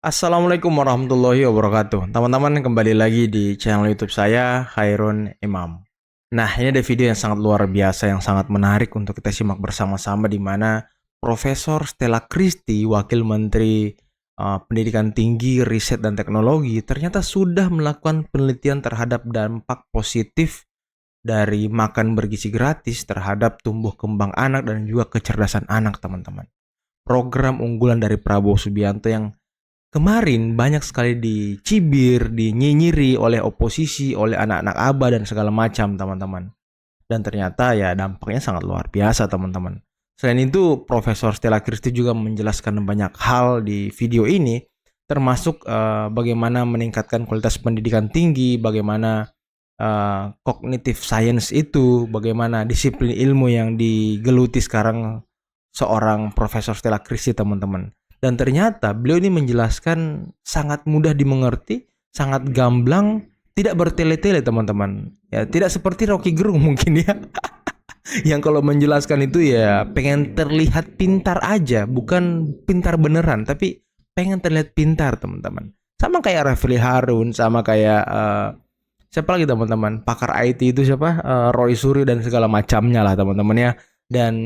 Assalamualaikum warahmatullahi wabarakatuh. Teman-teman kembali lagi di channel YouTube saya, Khairun Imam. Nah, ini ada video yang sangat luar biasa, yang sangat menarik untuk kita simak bersama-sama di mana Profesor Stella Christy, Wakil Menteri Pendidikan Tinggi, Riset dan Teknologi, ternyata sudah melakukan penelitian terhadap dampak positif dari makan bergizi gratis terhadap tumbuh kembang anak dan juga kecerdasan anak, teman-teman. Program unggulan dari Prabowo Subianto yang kemarin banyak sekali dicibir, dinyinyiri oleh oposisi, oleh anak-anak ABA dan segala macam, teman-teman. Dan ternyata ya dampaknya sangat luar biasa, teman-teman. Selain itu, Profesor Stella Christy juga menjelaskan banyak hal di video ini, termasuk bagaimana meningkatkan kualitas pendidikan tinggi, bagaimana cognitive science itu, bagaimana disiplin ilmu yang digeluti sekarang seorang Profesor Stella Christy, teman-teman. Dan ternyata beliau ini menjelaskan sangat mudah dimengerti, sangat gamblang, tidak bertele-tele, teman-teman. Ya, tidak seperti Rocky Gerung mungkin ya. Yang kalau menjelaskan itu ya pengen terlihat pintar aja, bukan pintar beneran, tapi pengen terlihat pintar, teman-teman. Sama kayak Refli Harun, sama kayak siapa lagi, teman-teman? Pakar IT itu siapa? Roy Suryo dan segala macamnya lah, teman-teman ya. Dan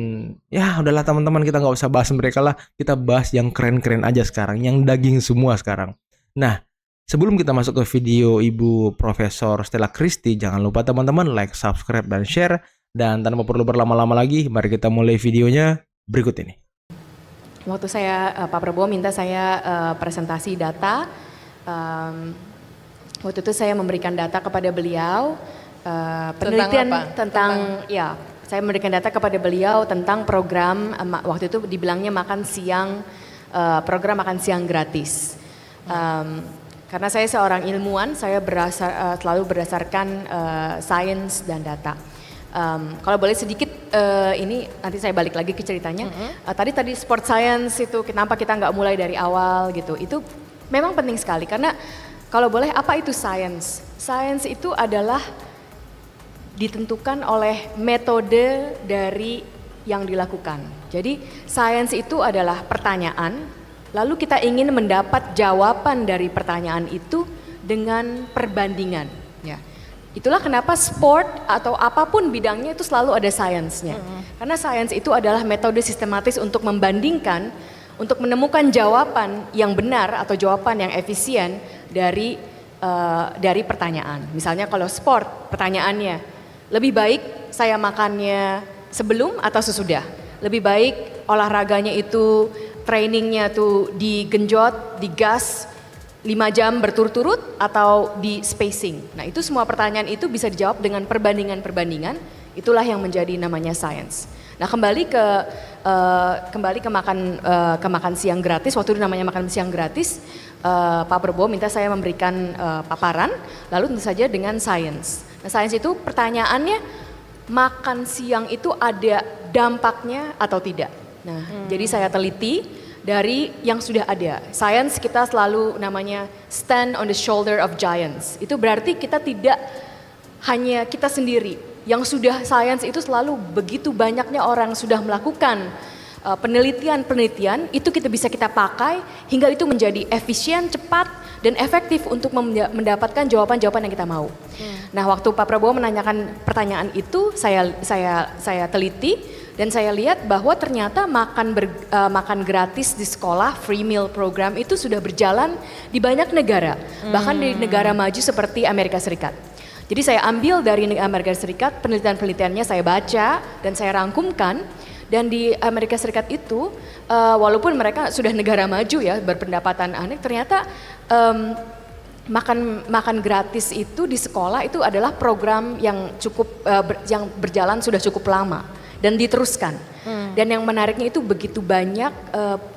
ya udahlah, teman-teman, kita nggak usah bahas mereka lah, kita bahas yang keren-keren aja sekarang, yang daging semua sekarang. Nah, sebelum kita masuk ke video Ibu Profesor Stella Christy, jangan lupa teman-teman like, subscribe, dan share. Dan tanpa perlu berlama-lama lagi, mari kita mulai videonya berikut ini. Waktu Pak Prabowo minta saya presentasi data, waktu itu saya memberikan data kepada beliau, penelitian tentang ya, saya memberikan data kepada beliau tentang program, waktu itu dibilangnya makan siang, program makan siang gratis. Karena saya seorang ilmuwan, saya selalu berdasarkan sains dan data. Kalau boleh sedikit ini nanti saya balik lagi ke ceritanya. Tadi sport science itu kenapa kita nggak mulai dari awal gitu? Itu memang penting sekali karena kalau boleh, apa itu science? Science itu adalah ditentukan oleh metode dari yang dilakukan. Jadi science itu adalah pertanyaan, lalu kita ingin mendapat jawaban dari pertanyaan itu dengan perbandingan. Ya. Itulah kenapa sport atau apapun bidangnya itu selalu ada sainsnya. Karena sains itu adalah metode sistematis untuk membandingkan, untuk menemukan jawaban yang benar atau jawaban yang efisien dari pertanyaan. Misalnya kalau sport, pertanyaannya, lebih baik saya makannya sebelum atau sesudah? Lebih baik olahraganya itu trainingnya tuh digenjot, digas 5 jam berturut-turut atau di spacing. Nah, itu semua pertanyaan itu bisa dijawab dengan perbandingan-perbandingan. Itulah yang menjadi namanya science. Nah, kembali ke makan siang gratis. Waktu itu namanya makan siang gratis. Pak Prabowo minta saya memberikan paparan, lalu tentu saja dengan science. Nah, science itu pertanyaannya, makan siang itu ada dampaknya atau tidak. Nah, jadi saya teliti dari yang sudah ada. Science kita selalu namanya stand on the shoulder of giants. Itu berarti kita tidak hanya kita sendiri. Yang sudah science itu selalu begitu banyaknya orang sudah melakukan penelitian-penelitian, itu kita pakai hingga itu menjadi efisien, cepat, dan efektif untuk mendapatkan jawaban-jawaban yang kita mau. Nah, waktu Pak Prabowo menanyakan pertanyaan itu, saya teliti. Dan saya lihat bahwa ternyata makan gratis di sekolah, free meal program itu sudah berjalan di banyak negara. Bahkan di negara maju seperti Amerika Serikat. Jadi saya ambil dari Amerika Serikat, penelitian-penelitiannya saya baca dan saya rangkumkan. Dan di Amerika Serikat itu, walaupun mereka sudah negara maju ya, berpendapatan aneh, ternyata makan gratis itu di sekolah itu adalah program yang yang berjalan sudah cukup lama. Dan diteruskan. Dan yang menariknya itu begitu banyak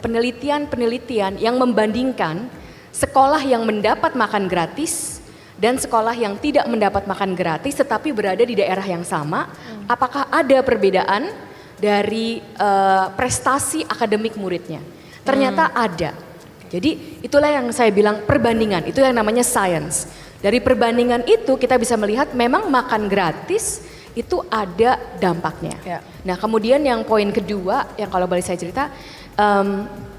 penelitian-penelitian yang membandingkan sekolah yang mendapat makan gratis dan sekolah yang tidak mendapat makan gratis tetapi berada di daerah yang sama. Apakah ada perbedaan dari prestasi akademik muridnya? Ternyata ada. Jadi itulah yang saya bilang perbandingan, itu yang namanya science. Dari perbandingan itu kita bisa melihat memang makan gratis itu ada dampaknya. Ya. Nah, kemudian yang poin kedua yang kalau boleh saya cerita,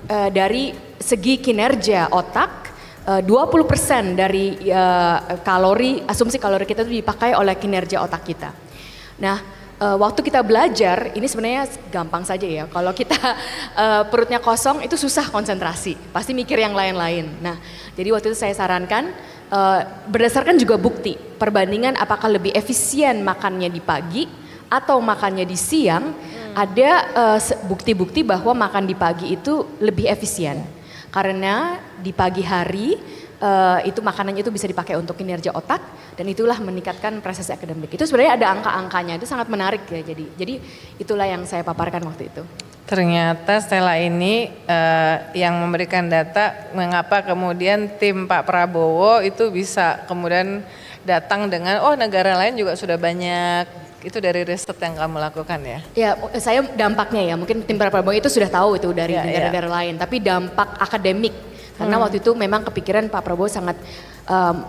dari segi kinerja otak, 20% dari asumsi kalori kita itu dipakai oleh kinerja otak kita. Nah, waktu kita belajar, ini sebenarnya gampang saja ya. Kalau kita perutnya kosong itu susah konsentrasi, pasti mikir yang lain-lain. Nah, jadi waktu itu saya sarankan berdasarkan juga bukti perbandingan apakah lebih efisien makannya di pagi atau makannya di siang. Ada bukti-bukti bahwa makan di pagi itu lebih efisien. Karena di pagi hari itu makanannya itu bisa dipakai untuk kinerja otak dan itulah meningkatkan prestasi akademik. Itu sebenarnya ada angka-angkanya, itu sangat menarik ya. Jadi itulah yang saya paparkan waktu itu. Ternyata Stella ini yang memberikan data mengapa kemudian tim Pak Prabowo itu bisa kemudian datang dengan negara lain juga sudah banyak. Itu dari riset yang kamu lakukan ya? Ya, saya dampaknya ya, mungkin tim Prabowo itu sudah tahu itu dari negara-negara lain, tapi dampak akademik. Karena waktu itu memang kepikiran Pak Prabowo sangat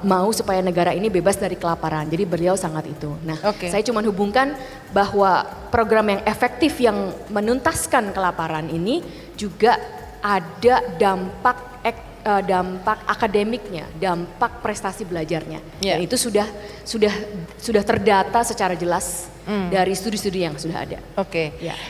mau supaya negara ini bebas dari kelaparan, jadi beliau sangat itu. Nah, saya cuma hubungkan bahwa program yang efektif yang menuntaskan kelaparan ini juga ada dampak akademiknya, dampak prestasi belajarnya. Dan itu sudah terdata secara jelas dari studi-studi yang sudah ada.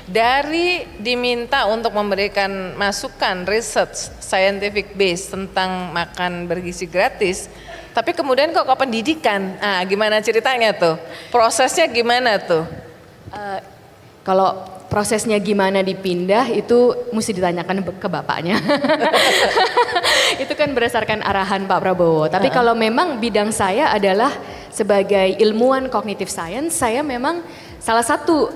Dari diminta untuk memberikan masukan research scientific base tentang makan bergizi gratis, tapi kemudian kok ke pendidikan? Gimana ceritanya tuh? Prosesnya gimana tuh? Kalau prosesnya gimana dipindah itu mesti ditanyakan ke bapaknya. Itu kan berdasarkan arahan Pak Prabowo. Tapi kalau memang bidang saya adalah sebagai ilmuwan cognitive science, saya memang salah satu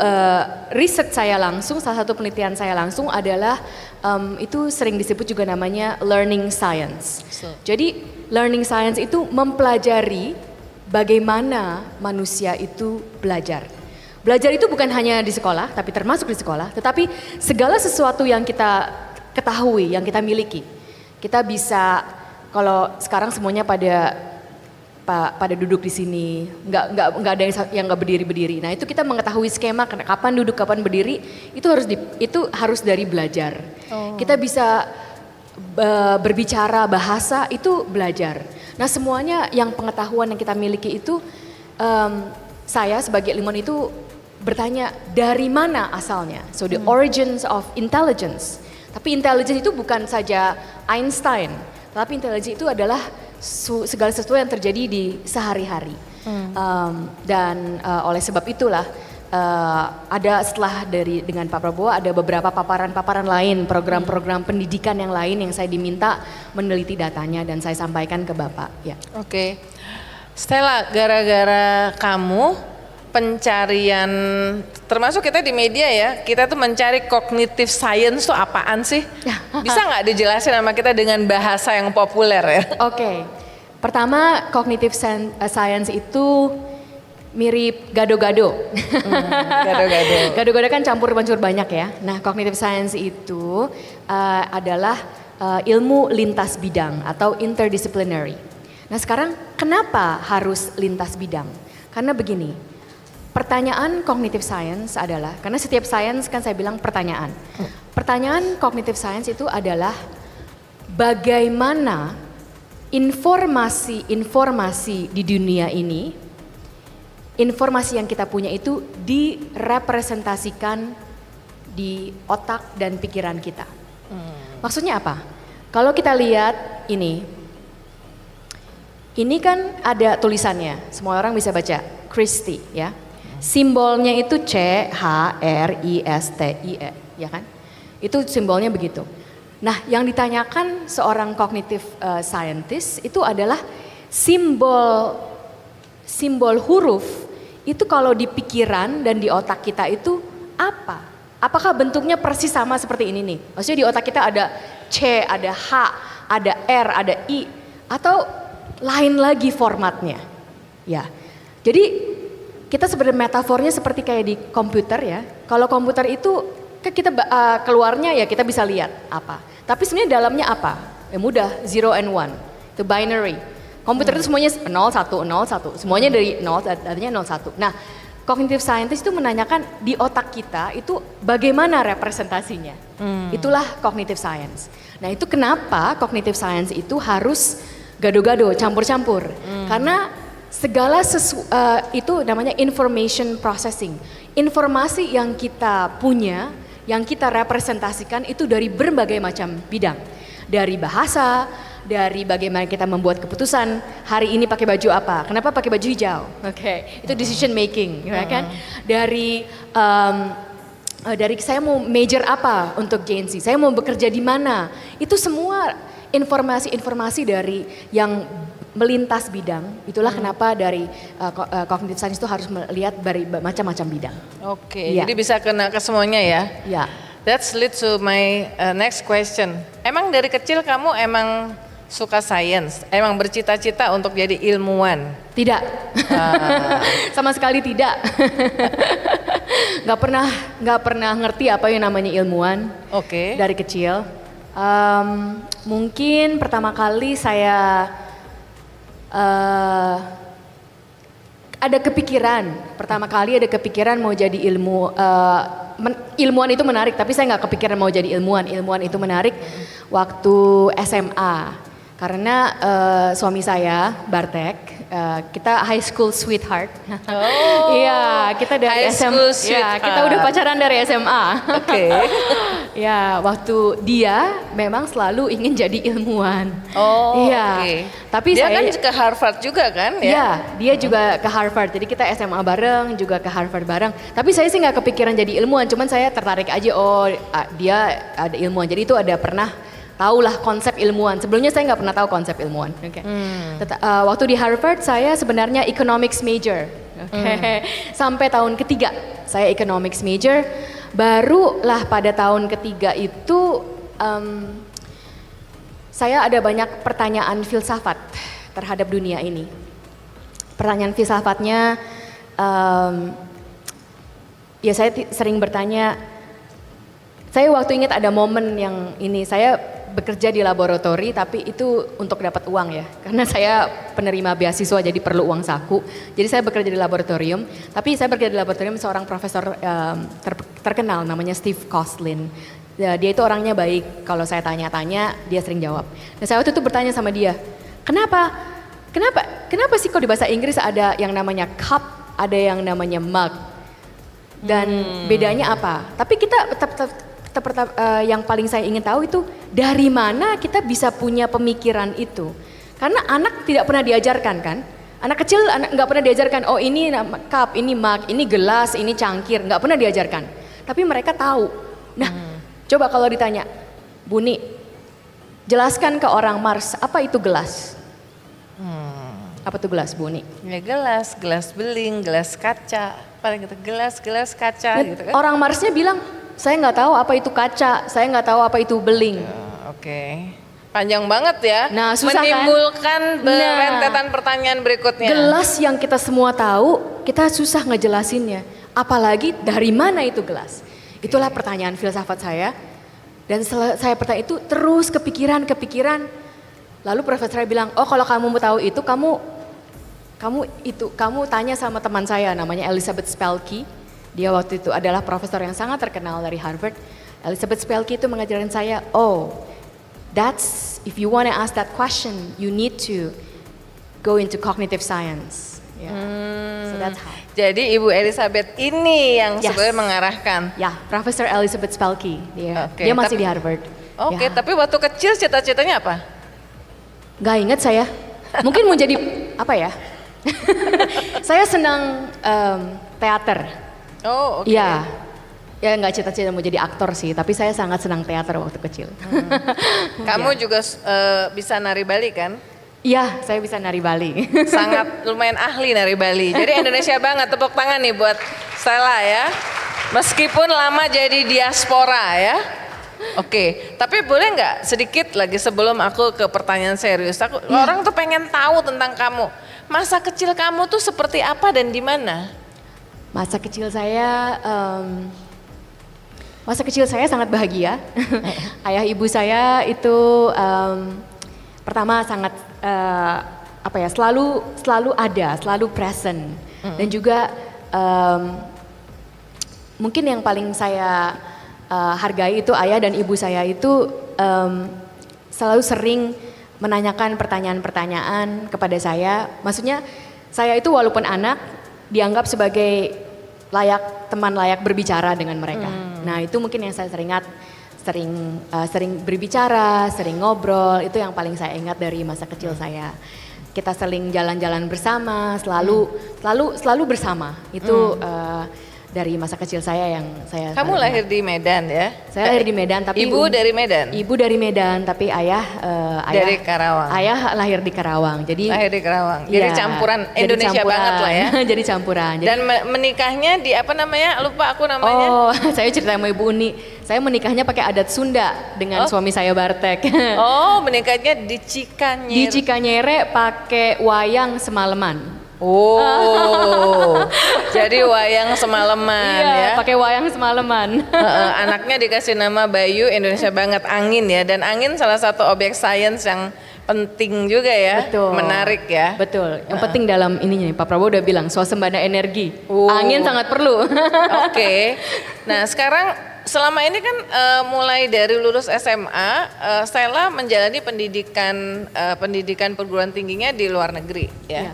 riset saya langsung, salah satu penelitian saya langsung adalah itu sering disebut juga namanya learning science. Jadi learning science itu mempelajari bagaimana manusia itu belajar. Belajar itu bukan hanya di sekolah, tapi termasuk di sekolah, tetapi segala sesuatu yang kita ketahui, yang kita miliki. Kita bisa, kalau sekarang semuanya pada duduk di sini, nggak ada yang nggak berdiri. Nah, itu kita mengetahui skema kapan duduk, kapan berdiri, itu harus dari belajar. Kita bisa berbicara bahasa itu belajar. Nah, semuanya yang pengetahuan yang kita miliki itu saya sebagai ilmuwan itu bertanya dari mana asalnya. So the origins of intelligence. Tapi intelligence itu bukan saja Einstein, tapi intelligence itu adalah segala sesuatu yang terjadi di sehari-hari. Dan oleh sebab itulah ada setelah dengan Pak Prabowo ada beberapa paparan-paparan lain, program-program pendidikan yang lain yang saya diminta meneliti datanya dan saya sampaikan ke Bapak. Ya. Stella, gara-gara kamu pencarian, termasuk kita di media ya, kita tuh mencari cognitive science tuh apaan sih? Bisa nggak dijelasin sama kita dengan bahasa yang populer ya? Pertama cognitive science itu mirip gado-gado. Gado-gado. Gado-gado kan campur-campur banyak ya. Nah, cognitive science itu adalah ilmu lintas bidang atau interdisciplinary. Nah, sekarang kenapa harus lintas bidang? Karena begini. Pertanyaan cognitive science adalah, karena setiap science kan saya bilang pertanyaan. Pertanyaan cognitive science itu adalah bagaimana informasi di dunia ini, informasi yang kita punya itu direpresentasikan di otak dan pikiran kita. Maksudnya apa? Kalau kita lihat ini kan ada tulisannya, semua orang bisa baca, Christie ya. Simbolnya itu CHRISTIE, ya kan? Itu simbolnya begitu. Nah, yang ditanyakan seorang cognitive scientist itu adalah simbol huruf itu kalau di pikiran dan di otak kita itu apa? Apakah bentuknya persis sama seperti ini nih? Maksudnya di otak kita ada C, ada H, ada R, ada I, atau lain lagi formatnya? Ya, jadi kita sebenarnya metafornya seperti kayak di komputer ya. Kalau komputer itu kita keluarnya ya kita bisa lihat apa. Tapi sebenarnya dalamnya apa? Ya mudah, 0 and 1. Itu binary. Komputer itu semuanya 0, 1, 0, 1. Semuanya dari 0, artinya 0, 1. Nah, cognitive scientist itu menanyakan di otak kita itu bagaimana representasinya. Itulah cognitive science. Nah itu kenapa cognitive science itu harus gado-gado, campur-campur. Karena segala itu namanya information processing. Informasi yang kita punya, yang kita representasikan itu dari berbagai macam bidang. Dari bahasa, dari bagaimana kita membuat keputusan, hari ini pakai baju apa, kenapa pakai baju hijau, itu decision making, ya kan? Dari saya mau major apa untuk Gen Z, saya mau bekerja di mana, itu semua informasi-informasi dari yang melintas bidang. Itulah kenapa dari cognitive science itu harus melihat dari macam-macam bidang. Jadi bisa kena ke semuanya ya. Ya. That's lead to my next question. Emang dari kecil kamu emang suka sains? Emang bercita-cita untuk jadi ilmuwan? Tidak, sama sekali tidak. Nggak pernah ngerti apa yang namanya ilmuwan. Dari kecil. Mungkin pertama kali saya ada kepikiran mau jadi ilmuwan itu menarik, tapi saya nggak kepikiran mau jadi ilmuwan. Ilmuwan itu menarik waktu SMA, karena suami saya Bartek, kita high school sweetheart. Iya, kita dari SMA. Ya, kita udah pacaran dari SMA. Ya, waktu dia memang selalu ingin jadi ilmuwan. Tapi dia saya kan ke Harvard juga kan? Ya, dia juga ke Harvard. Jadi kita SMA bareng, juga ke Harvard bareng. Tapi saya sih nggak kepikiran jadi ilmuwan, cuman saya tertarik aja. Dia ada ilmuwan. Jadi itu ada pernah tahulah konsep ilmuwan. Sebelumnya saya nggak pernah tahu konsep ilmuwan. Waktu di Harvard saya sebenarnya economics major. Sampai tahun ketiga saya economics major. Barulah pada tahun ketiga itu saya ada banyak pertanyaan filsafat terhadap dunia ini. Pertanyaan filsafatnya, ya saya sering bertanya. Saya waktu ingat ada momen yang ini, saya bekerja di laboratori tapi itu untuk dapat uang ya. Karena saya penerima beasiswa jadi perlu uang saku. Jadi saya bekerja di laboratorium, tapi saya bekerja di laboratorium seorang profesor terkenal namanya Steve Koslin. Dia itu orangnya baik, kalau saya tanya-tanya dia sering jawab. Nah saya waktu itu bertanya sama dia, kenapa sih kok di bahasa Inggris ada yang namanya cup, ada yang namanya mug, dan bedanya apa? Tapi kita yang paling saya ingin tahu itu dari mana kita bisa punya pemikiran itu. Karena anak tidak pernah diajarkan kan. Anak kecil nggak pernah diajarkan, oh ini cup, ini mug, ini gelas, ini cangkir. Nggak pernah diajarkan. Tapi mereka tahu. Nah coba kalau ditanya, Buni, jelaskan ke orang Mars, apa itu gelas? Apa itu gelas, Buni? Ya gelas beling, gelas kaca. Paling gitu, gelas kaca gitu kan. Orang Marsnya bilang, saya nggak tahu apa itu kaca, saya nggak tahu apa itu beling. Panjang banget ya. Nah, susah menimbulkan berentetan pertanyaan berikutnya. Gelas yang kita semua tahu, kita susah ngejelasinnya. Apalagi dari mana itu gelas? Itulah pertanyaan filsafat saya. Dan setelah saya pertanyaan itu terus kepikiran. Lalu profesor bilang, oh kalau kamu mau tahu itu kamu tanya sama teman saya namanya Elizabeth Spelke. Dia waktu itu adalah profesor yang sangat terkenal dari Harvard. Elizabeth Spelke itu mengajarin saya, if you want to ask that question, you need to go into cognitive science. So that's how. Jadi Ibu Elizabeth ini yang sebenarnya mengarahkan. Ya, Profesor Elizabeth Spelke. Dia masih di Harvard. Tapi waktu kecil cita-citanya apa? Gak ingat saya. Mungkin mau jadi apa ya? Saya senang teater. Ya nggak cita-cita mau jadi aktor sih, tapi saya sangat senang teater waktu kecil. Kamu juga bisa nari Bali kan? Iya, saya bisa nari Bali. Sangat lumayan ahli nari Bali. Jadi Indonesia banget, tepuk tangan nih buat Stella ya. Meskipun lama jadi diaspora ya. Tapi boleh nggak sedikit lagi sebelum aku ke pertanyaan serius. Orang tuh pengen tahu tentang kamu. Masa kecil kamu tuh seperti apa dan di mana? Masa kecil saya sangat bahagia. Ayah ibu saya itu pertama sangat selalu ada, selalu present. Dan juga mungkin yang paling saya hargai itu ayah dan ibu saya itu selalu sering menanyakan pertanyaan-pertanyaan kepada saya. Maksudnya saya itu walaupun anak dianggap sebagai teman layak berbicara dengan mereka. Nah itu mungkin yang saya sering berbicara, sering ngobrol, itu yang paling saya ingat dari masa kecil saya. Kita sering jalan-jalan bersama, selalu bersama. Itu dari masa kecil saya yang saya. Kamu lahir di Medan ya? Saya lahir di Medan, tapi ibu dari Medan. Ibu dari Medan, tapi ayah dari Karawang. Ayah lahir di Karawang, jadi. Lahir di Karawang. Jadi campuran Indonesia banget lah ya. Jadi campuran. Dan menikahnya di apa namanya? Lupa aku namanya. Oh, saya cerita sama Ibu Uni. Saya menikahnya pakai adat Sunda dengan suami saya Bartek. Oh, menikahnya di Cikanyere. Di Cikanyere pakai wayang semalaman. Oh, jadi wayang semalaman ya? Pakai wayang semalaman. Anaknya dikasih nama Bayu, Indonesia banget, Angin ya. Dan Angin salah satu objek sains yang penting juga ya. Betul. Menarik ya. Betul. Yang penting dalam ininya, Pak Prabowo udah bilang swasembada energi. Angin sangat perlu. Oke. Nah sekarang selama ini kan mulai dari lulus SMA, Stella menjalani pendidikan perguruan tingginya di luar negeri ya.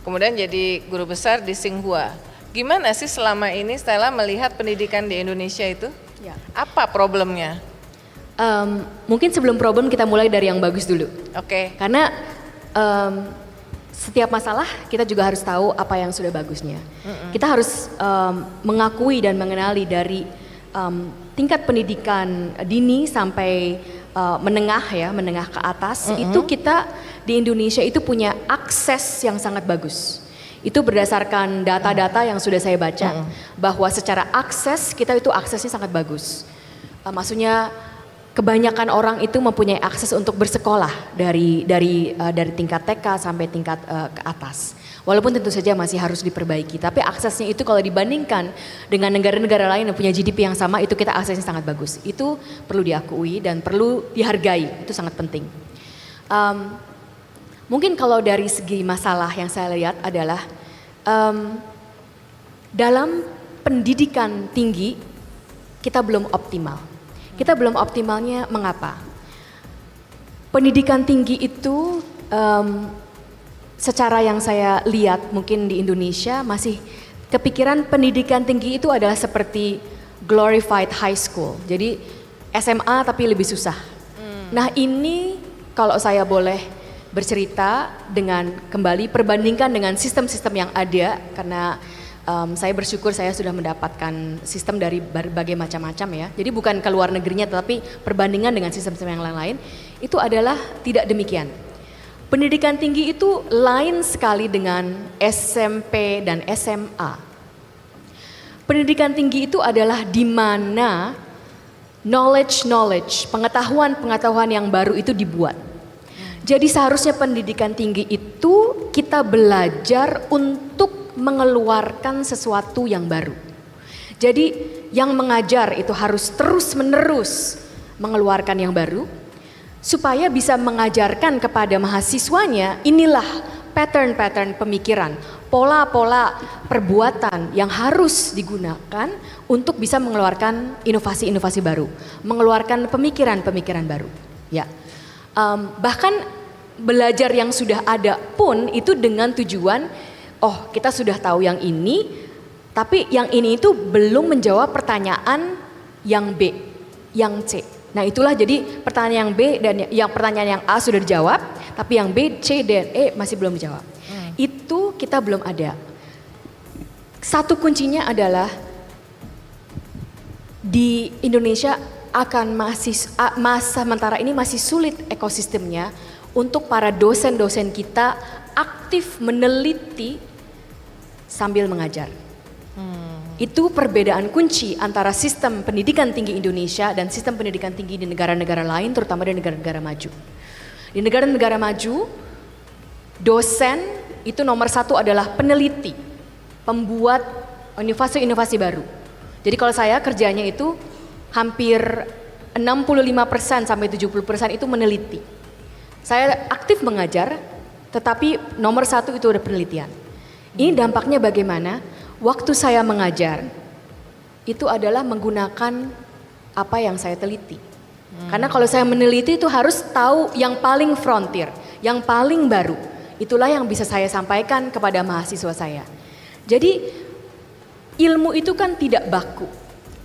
Kemudian jadi guru besar di Tsinghua. Gimana sih selama ini Stella melihat pendidikan di Indonesia itu? Ya. Apa problemnya? Mungkin sebelum problem kita mulai dari yang bagus dulu. Oke. Karena setiap masalah kita juga harus tahu apa yang sudah bagusnya. Kita harus mengakui dan mengenali dari tingkat pendidikan dini sampai menengah ke atas. Itu kita di Indonesia itu punya akses yang sangat bagus. Itu berdasarkan data-data yang sudah saya baca bahwa secara akses kita itu aksesnya sangat bagus. Maksudnya kebanyakan orang itu mempunyai akses untuk bersekolah dari tingkat TK sampai tingkat ke atas. Walaupun tentu saja masih harus diperbaiki, tapi aksesnya itu kalau dibandingkan dengan negara-negara lain yang punya GDP yang sama, itu kita aksesnya sangat bagus. Itu perlu diakui dan perlu dihargai, itu sangat penting. Mungkin kalau dari segi masalah yang saya lihat adalah dalam pendidikan tinggi kita belum optimal. Kita belum optimalnya mengapa? Pendidikan tinggi itu secara yang saya lihat mungkin di Indonesia masih kepikiran pendidikan tinggi itu adalah seperti glorified high school. Jadi SMA tapi lebih susah. Nah ini kalau saya boleh bercerita dengan kembali perbandingkan dengan sistem-sistem yang ada, karena saya bersyukur saya sudah mendapatkan sistem dari berbagai macam-macam ya. Jadi bukan ke luar negerinya, tetapi perbandingan dengan sistem-sistem yang lain-lain itu adalah tidak demikian. Pendidikan tinggi itu lain sekali dengan SMP dan SMA. Pendidikan tinggi itu adalah di mana knowledge, pengetahuan yang baru itu dibuat. Jadi seharusnya pendidikan tinggi itu kita belajar untuk mengeluarkan sesuatu yang baru. Jadi yang mengajar itu harus terus-menerus mengeluarkan yang baru supaya bisa mengajarkan kepada mahasiswanya inilah pattern-pattern pemikiran, pola-pola perbuatan yang harus digunakan untuk bisa mengeluarkan inovasi-inovasi baru, mengeluarkan pemikiran-pemikiran baru. Ya. Bahkan belajar yang sudah ada pun itu dengan tujuan, oh kita sudah tahu yang ini, tapi yang ini itu belum menjawab pertanyaan yang B, yang C. Nah itulah jadi pertanyaan yang B dan pertanyaan yang A sudah dijawab, tapi yang B, C, dan E masih belum dijawab. Itu kita belum ada. Satu kuncinya adalah di Indonesia akan masa sementara ini masih sulit ekosistemnya untuk para dosen-dosen kita aktif meneliti sambil mengajar. Itu perbedaan kunci antara sistem pendidikan tinggi Indonesia dan sistem pendidikan tinggi di negara-negara lain, terutama di negara-negara maju. Di negara-negara maju, dosen itu nomor satu adalah peneliti, pembuat inovasi-inovasi baru. Jadi kalau saya kerjanya itu hampir 65% sampai 70% itu meneliti. Saya aktif mengajar, tetapi nomor satu itu ada penelitian. Ini dampaknya bagaimana? waktu saya mengajar itu adalah menggunakan apa yang saya teliti. Karena kalau saya meneliti itu harus tahu yang paling frontier, yang paling baru. Itulah yang bisa saya sampaikan kepada mahasiswa saya. Jadi ilmu itu kan tidak baku,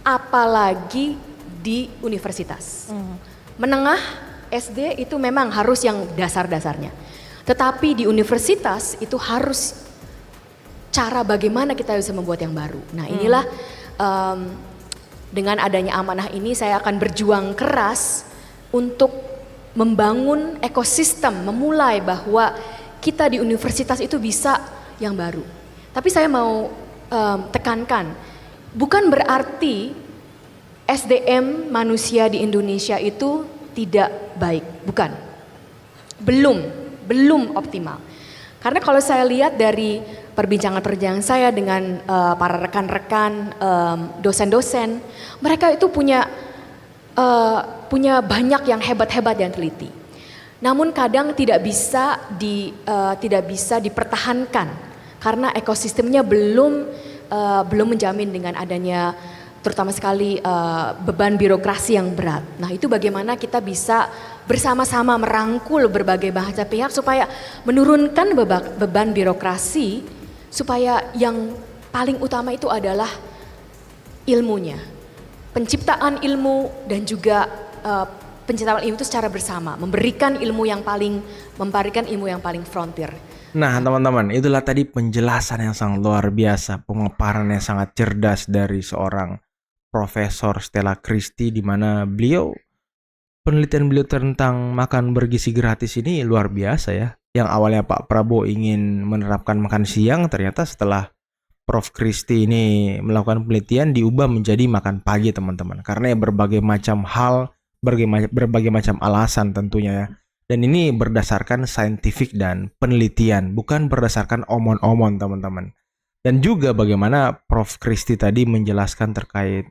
apalagi di universitas. Menengah SD itu memang harus yang dasar-dasarnya. Tetapi di universitas itu harus cara bagaimana kita bisa membuat yang baru. Nah inilah dengan adanya amanah ini saya akan berjuang keras untuk membangun ekosistem, memulai bahwa kita di universitas itu bisa yang baru. Tapi saya mau tekankan, bukan berarti SDM manusia di Indonesia itu tidak baik, bukan. Belum optimal. Karena kalau saya lihat dari perbincangan saya dengan para rekan-rekan dosen-dosen, mereka itu punya banyak yang hebat-hebat yang teliti. Namun kadang tidak bisa dipertahankan karena ekosistemnya belum menjamin dengan adanya terutama sekali beban birokrasi yang berat. Nah itu bagaimana kita bisa bersama-sama merangkul berbagai bahasa pihak supaya menurunkan beban birokrasi, supaya yang paling utama itu adalah ilmunya. Penciptaan ilmu dan juga penciptaan ilmu itu secara bersama, memberikan ilmu yang paling frontier. Nah teman-teman, itulah tadi penjelasan yang sangat luar biasa, pemaparan yang sangat cerdas dari seorang Profesor Stella Christy, di mana penelitian beliau tentang makan bergizi gratis ini luar biasa ya. Yang awalnya Pak Prabowo ingin menerapkan makan siang, ternyata setelah Prof Christy ini melakukan penelitian diubah menjadi makan pagi teman-teman. Karena ya berbagai macam hal, berbagai macam alasan tentunya ya. Dan ini berdasarkan saintifik dan penelitian, bukan berdasarkan omon-omon teman-teman. Dan juga bagaimana Prof Christy tadi menjelaskan terkait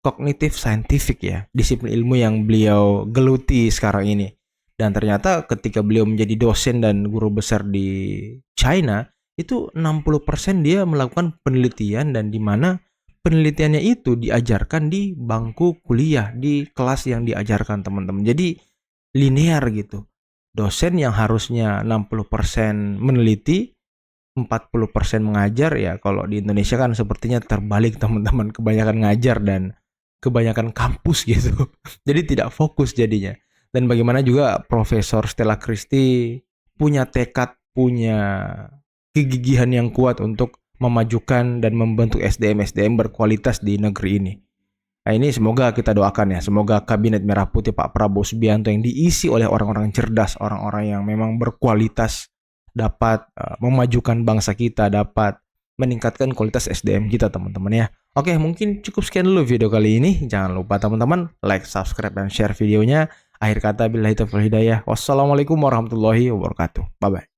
kognitif saintifik ya, disiplin ilmu yang beliau geluti sekarang ini. Dan ternyata ketika beliau menjadi dosen dan guru besar di China, itu 60% dia melakukan penelitian, dan di mana penelitiannya itu diajarkan di bangku kuliah, di kelas yang diajarkan teman-teman. Jadi linear gitu. Dosen yang harusnya 60% meneliti, 40% mengajar ya. Kalau di Indonesia kan sepertinya terbalik teman-teman, kebanyakan ngajar dan kebanyakan kampus gitu. Jadi tidak fokus jadinya. Dan bagaimana juga Profesor Stella Christy punya tekad, punya kegigihan yang kuat untuk memajukan dan membentuk SDM berkualitas di negeri ini. Nah ini semoga kita doakan ya, semoga Kabinet Merah Putih Pak Prabowo Subianto yang diisi oleh orang-orang cerdas, orang-orang yang memang berkualitas, dapat memajukan bangsa kita, dapat meningkatkan kualitas SDM kita teman-teman ya. Oke, mungkin cukup sekian dulu video kali ini. Jangan lupa teman-teman like, subscribe, dan share videonya. Akhir kata billahi taufiq wal hidayah. Wassalamualaikum warahmatullahi wabarakatuh. Bye bye.